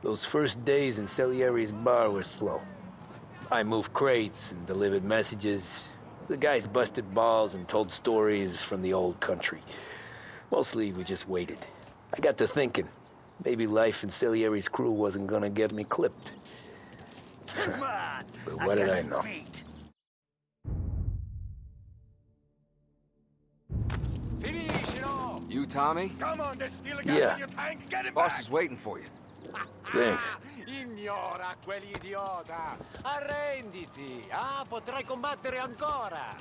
Those first days in Salieri's bar were slow. I moved crates and delivered messages. The guys busted balls and told stories from the old country. Mostly, we just waited. I got to thinking, maybe life in Salieri's crew wasn't gonna get me clipped. Come on! But what did I know? Beat. You, Tommy? Come on, there's still a gas Yeah. in your tank. Get it Boss back! is waiting for you. Thanks. Ignora quell'idiota! Arrenditi! Ah, potrai combattere ancora!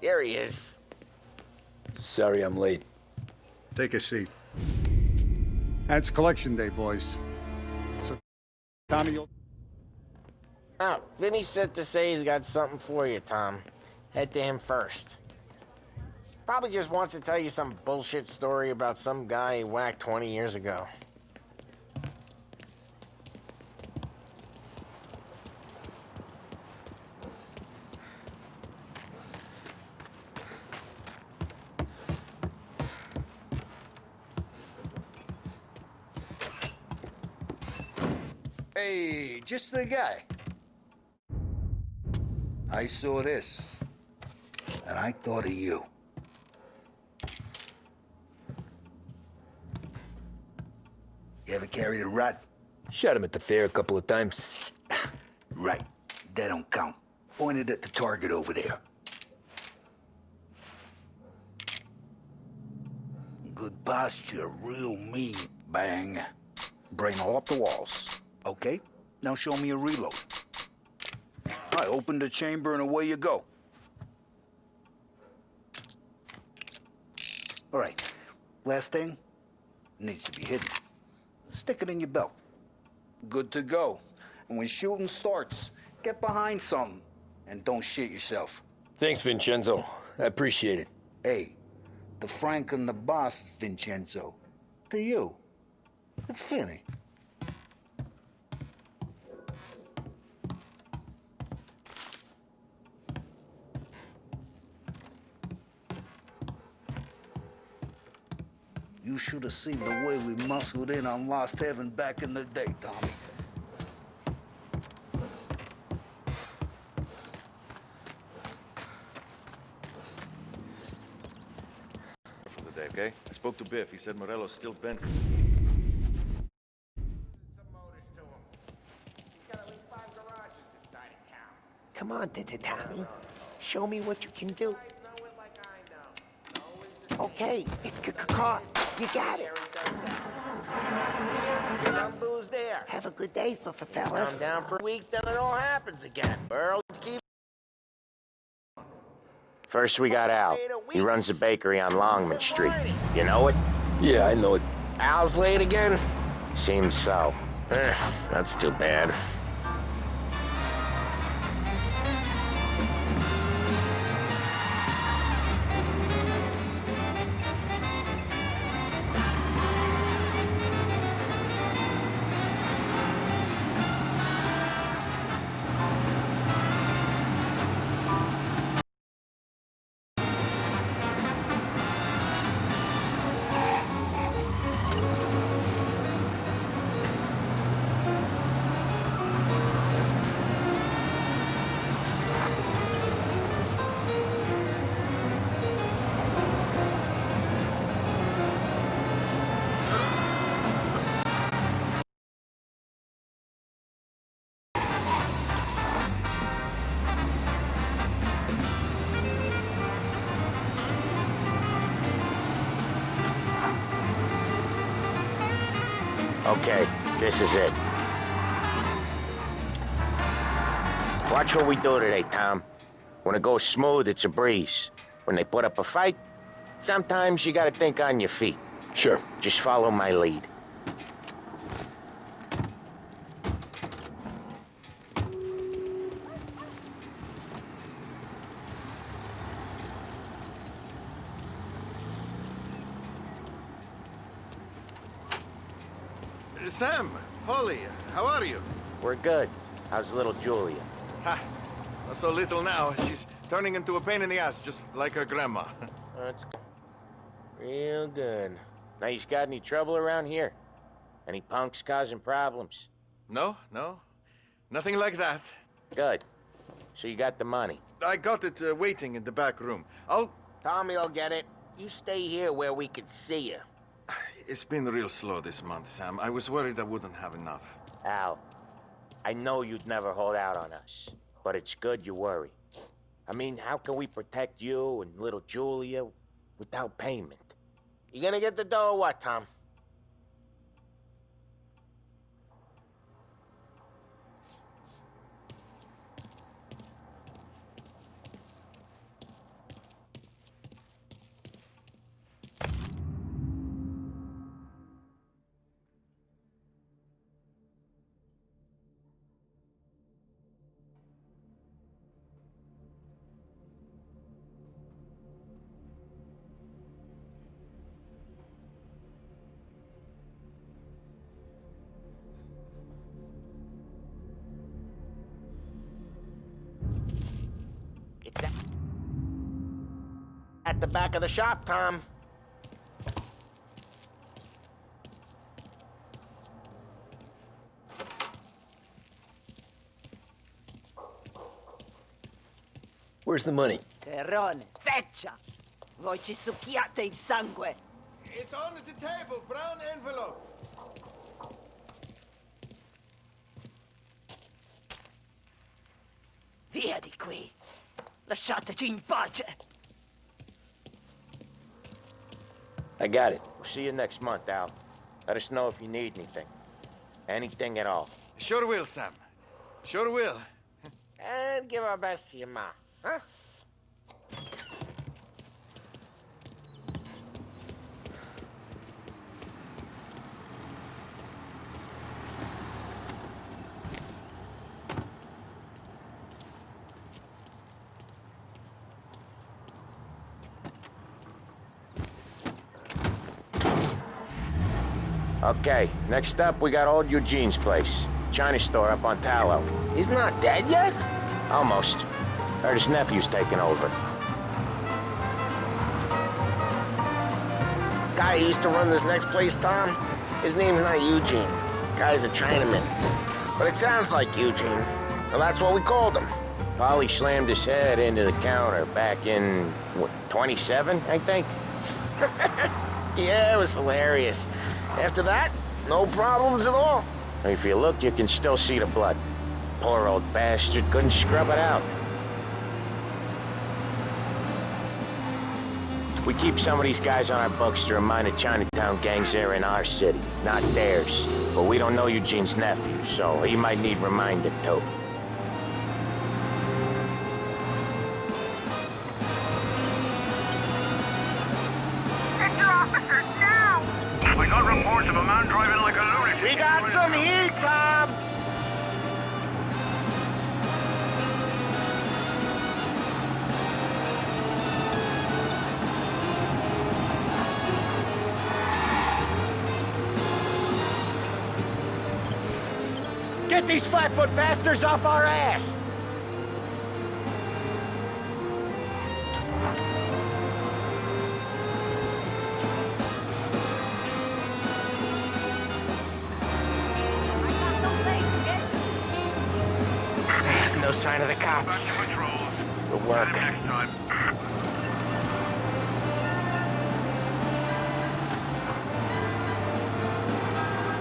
There he is. Sorry I'm late. Take a seat. And it's collection day, boys. So, Tommy, you'll... Oh, Vinny said to say he's got something for you, Tom. Head to him first. Probably just wants to tell you some bullshit story about some guy he whacked 20 years ago. Hey, just the guy. I saw this, and I thought of you. You ever carried a rat? Shot him at the fair a couple of times. Right, that don't count. Pointed at the target over there. Good posture, real mean. Bang. Bring all up the walls. Okay, now show me a reload. I open the chamber and away you go. All right, last thing, needs to be hidden. Stick it in your belt. Good to go. And when shooting starts, get behind something and don't shit yourself. Thanks, Vincenzo. I appreciate it. Hey, the Frank and the boss, Vincenzo. To you, it's Finny. You should have seen the way we muscled in on Lost Heaven back in the day, Tommy. For the day, okay? I spoke to Biff. He said Morello's still bent. Some motors to him. He's got at least 5 garages this side of town. Come on, Tommy. Show me what you can do. You guys know it like I know. Always the same. Okay, it's car. You got it. Some booze there. Have a good day, for Calm fellas. down for weeks, then it all happens again. Earl, keep... First we got Al. He runs a bakery on Longman Street. You know it? Yeah, I know it. Al's late again? Seems so. That's too bad. Okay, this is it. Watch what we do today, Tom. When it goes smooth, it's a breeze. When they put up a fight, sometimes you gotta think on your feet. Sure. Just follow my lead. Sam, Polly, how are you? We're good. How's little Julia? Ha! Not so little now. She's turning into a pain in the ass, just like her grandma. That's real good. Now, you got any trouble around here? Any punks causing problems? No, no. Nothing like that. Good. So you got the money? I got it waiting in the back room. Tommy will get it. You stay here where we can see you. It's been real slow this month, Sam. I was worried I wouldn't have enough. Al, I know you'd never hold out on us, but it's good you worry. I mean, how can we protect you and little Julia without payment? You gonna get the dough or what, Tom? It's at the back of the shop, Tom. Where's the money? Terrone, feccia! Voi ci succhiate il sangue! It's on the table, brown envelope. Via di qui! Lasciateci in pace! I got it. We'll see you next month, Al. Let us know if you need anything. Anything at all. Sure will, Sam. Sure will. And give our best to your ma, huh? Okay, next up, we got old Eugene's place. China store up on Tallow. He's not dead yet? Almost. Heard his nephew's taking over. Guy who used to run this next place, Tom? His name's not Eugene. Guy's a Chinaman. But it sounds like Eugene. Well, that's what we called him. Polly slammed his head into the counter back in, what, 27, I think? Yeah, it was hilarious. After that, no problems at all. If you look, you can still see the blood. Poor old bastard couldn't scrub it out. We keep some of these guys on our books to remind the Chinatown gangs they're in our city, not theirs. But we don't know Eugene's nephew, so he might need reminded too. Get your officers now! We got reports of a man driving like a lunatic. We got some heat, Tom! Get these flatfoot bastards off our ass! No sign of the cops. Good work.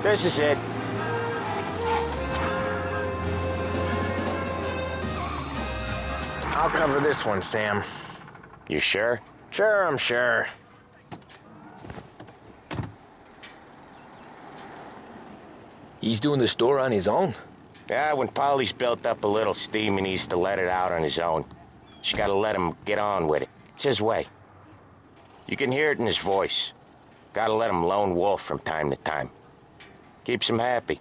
This is it. I'll cover this one, Sam. You sure? Sure, I'm sure. He's doing the store on his own? Yeah, when Polly's built up a little steam, he needs to let it out on his own. She gotta let him get on with it. It's his way. You can hear it in his voice. Gotta let him lone wolf from time to time. Keeps him happy.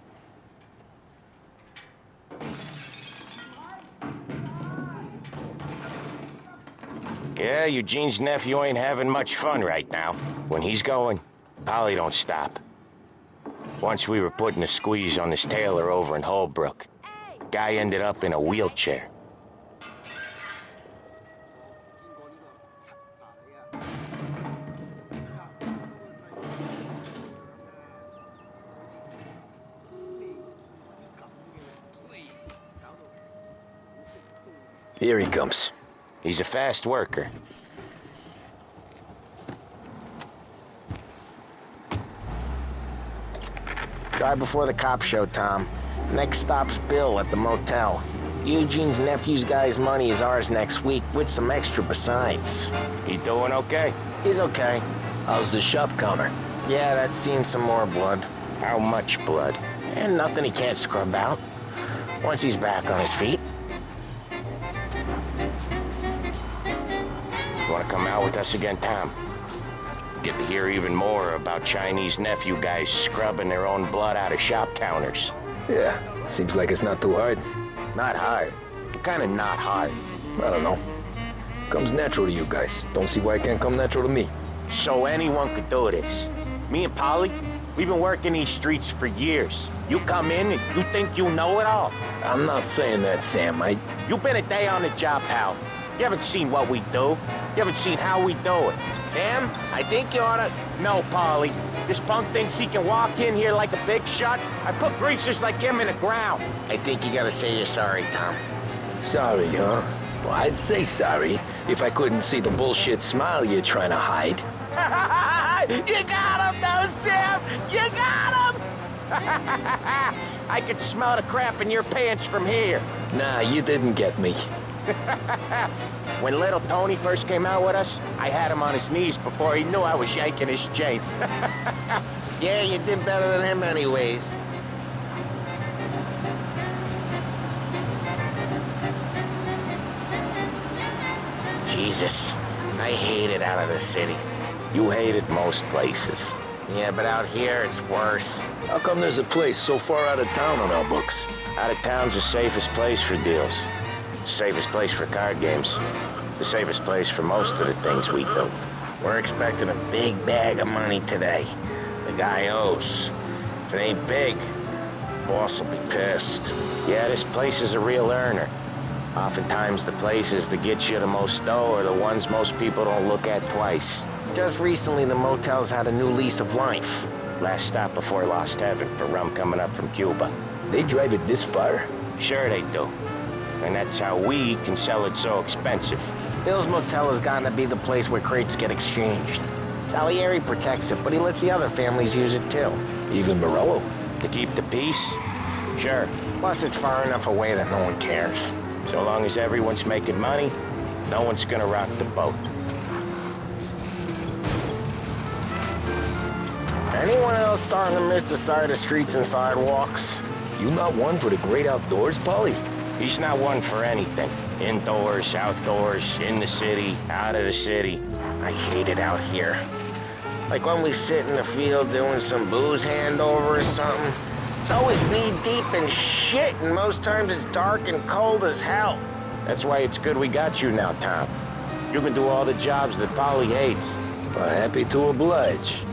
Yeah, Eugene's nephew ain't having much fun right now. When he's going, Polly don't stop. Once we were putting a squeeze on this tailor over in Holbrook. Guy ended up in a wheelchair. Here he comes. He's a fast worker. Drive before the cops show, Tom. Next stop's Bill at the motel. Eugene's nephew's guy's money is ours next week, with some extra besides. He doing okay? He's okay. How's the shop counter? Yeah, that's seen some more blood. How much blood? And nothing he can't scrub out. Once he's back on his feet. You wanna come out with us again, Tom? Get to hear even more about Chinese nephew guys scrubbing their own blood out of shop counters. Yeah, seems like it's not too hard. Not hard. Kinda not hard. I don't know. Comes natural to you guys. Don't see why it can't come natural to me. So anyone could do this. Me and Polly, we've been working these streets for years. You come in and you think you know it all. I'm not saying that, Sam. You've been a day on the job, pal. You haven't seen what we do. You haven't seen how we do it. Sam, I think you oughta... No, Polly. This punk thinks he can walk in here like a big shot. I put greasers like him in the ground. I think you gotta say you're sorry, Tom. Sorry, huh? Well, I'd say sorry if I couldn't see the bullshit smile you're trying to hide. You got him, though, Sam! You got him! I could smell the crap in your pants from here. Nah, you didn't get me. When little Tony first came out with us, I had him on his knees before he knew I was yanking his chain. Yeah, you did better than him anyways. Jesus, I hate it out of the city. You hate it most places. Yeah, but out here, it's worse. How come there's a place so far out of town on our books? Out of town's the safest place for deals. The safest place for card games. The safest place for most of the things we do. We're expecting a big bag of money today. The guy owes. If it ain't big, boss will be pissed. Yeah, this place is a real earner. Oftentimes the places that get you the most dough are the ones most people don't look at twice. Just recently, the motel's had a new lease of life. Last stop before Lost Heaven for rum coming up from Cuba. They drive it this far? Sure they do. And that's how we can sell it so expensive. Bill's motel has gotten to be the place where crates get exchanged. Salieri protects it, but he lets the other families use it too. Even Morello? To keep the peace? Sure. Plus, it's far enough away that no one cares. So long as everyone's making money, no one's gonna rock the boat. Anyone else starting to miss the side of streets and sidewalks? You not one for the great outdoors, Polly? He's not one for anything. Indoors, outdoors, in the city, out of the city. I hate it out here. Like when we sit in the field doing some booze handover or something. It's always knee-deep in shit, and most times it's dark and cold as hell. That's why it's good we got you now, Tom. You can do all the jobs that Polly hates. Well, happy to oblige.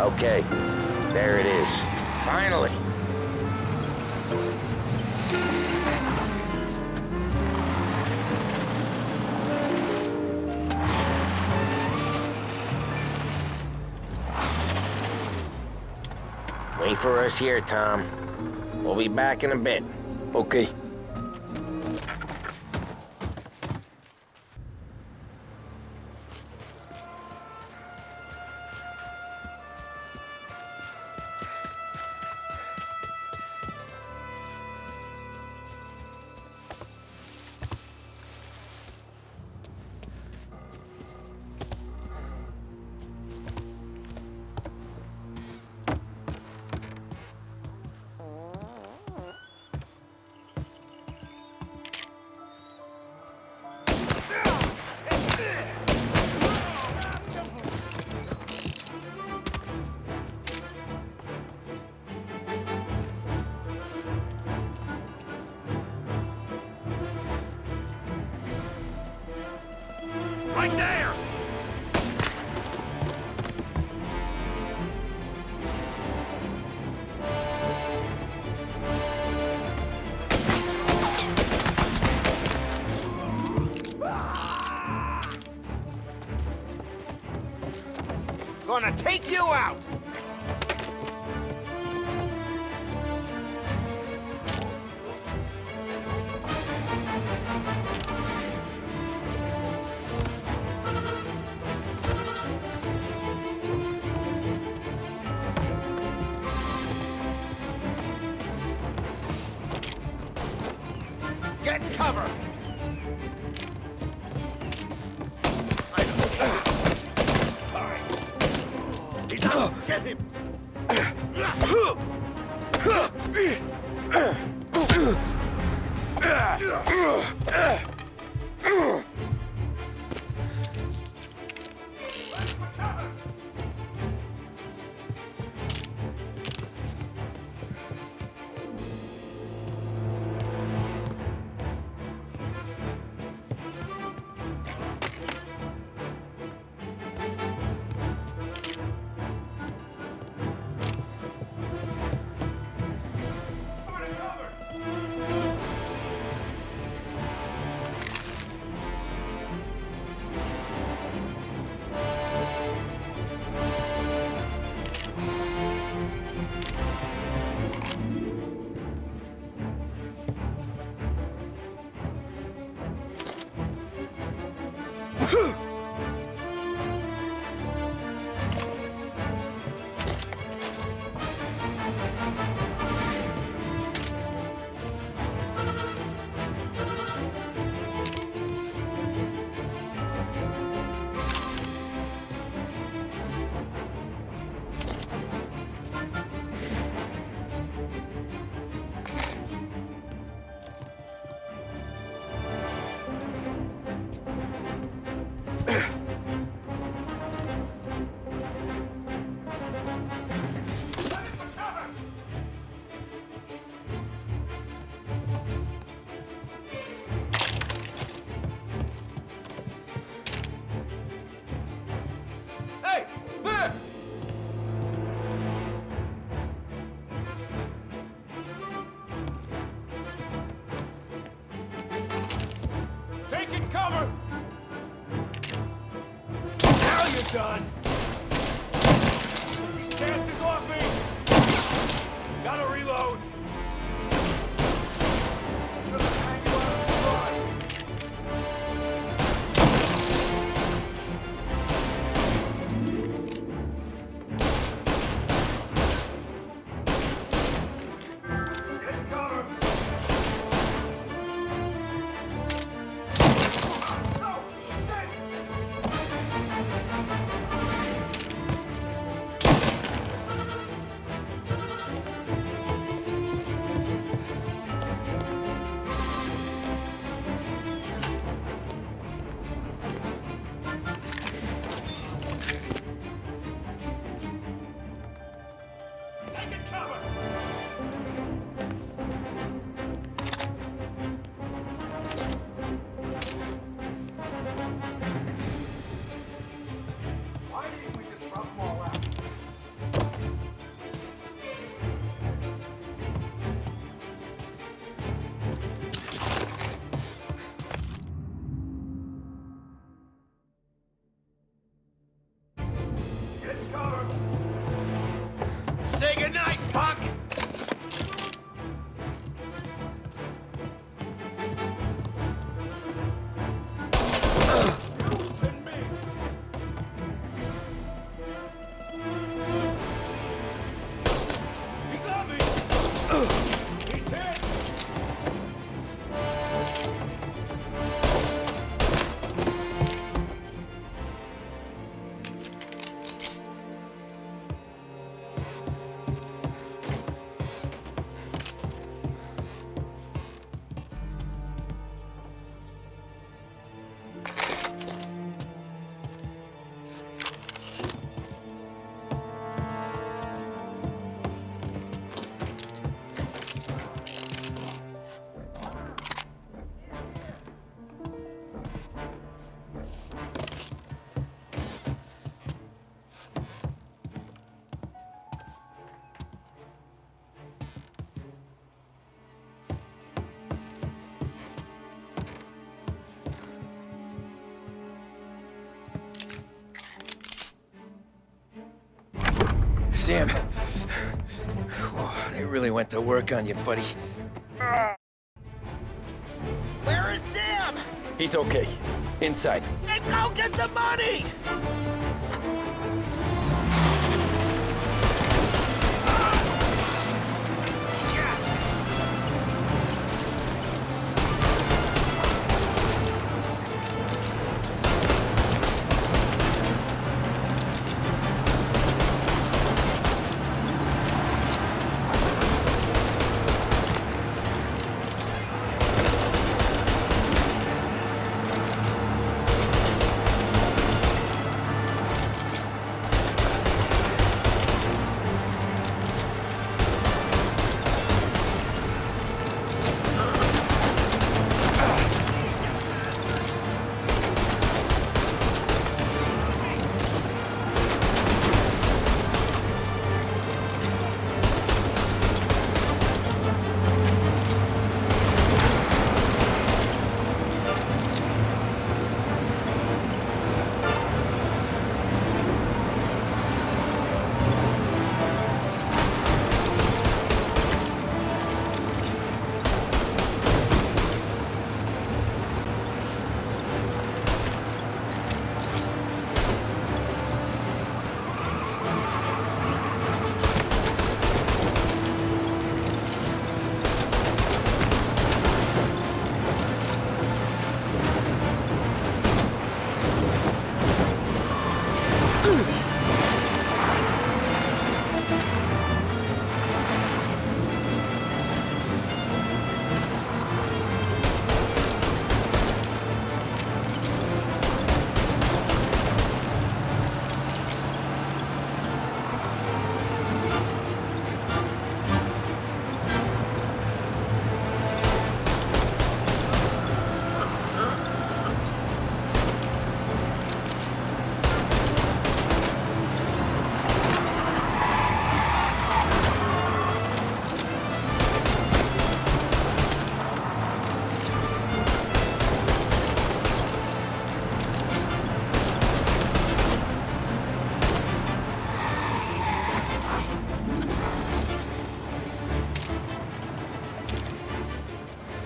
Okay, there it is. Finally. Wait for us here, Tom. We'll be back in a bit. Okay. gonna take you out! Get cover! He's out! Get him! Hey! There! Taking cover! Now you're done! These bastards off me! Gotta reload! Sam. Whoa, they really went to work on you, buddy. Where is Sam? He's okay. Inside. And go get the money!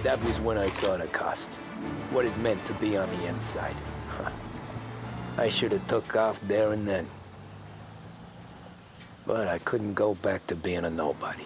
That was when I saw the cost. What it meant to be on the inside. I should have took off there and then. But I couldn't go back to being a nobody.